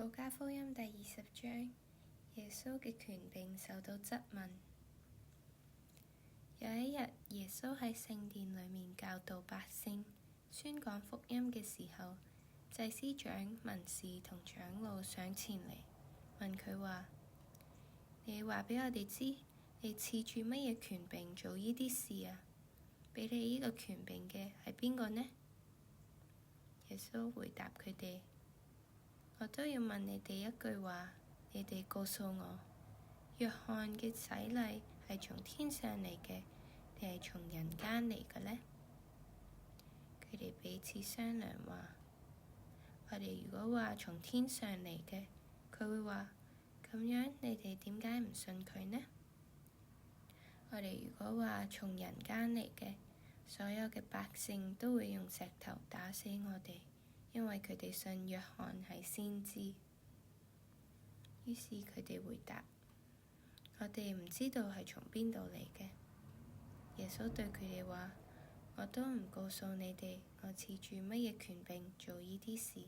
路加福音第20章，耶穌嘅權柄受到質問。有一日，耶穌喺聖殿裏面教導百姓，宣講福音嘅時候，祭司長、文士同長老上前嚟問佢話：你話畀我哋知，你恃住乜嘢權柄做呢啲事啊？畀你呢個權柄嘅係邊個呢？耶穌回答佢哋：我都要問你哋一句話，你哋告訴我，約翰嘅洗禮係從天上嚟嘅，定係從人間嚟嘅呢？佢哋彼此商量話：我哋如果話從天上嚟嘅，佢會話，咁樣你哋點解唔信佢呢？我哋如果話從人間嚟嘅，所有嘅百姓都會用石頭打死我哋，因為佢哋信約翰係先知。於是佢哋回答：我哋唔知道係從邊度嚟嘅。耶穌對佢哋話：我都唔告訴你哋，我恃住乜嘢權柄做呢啲事。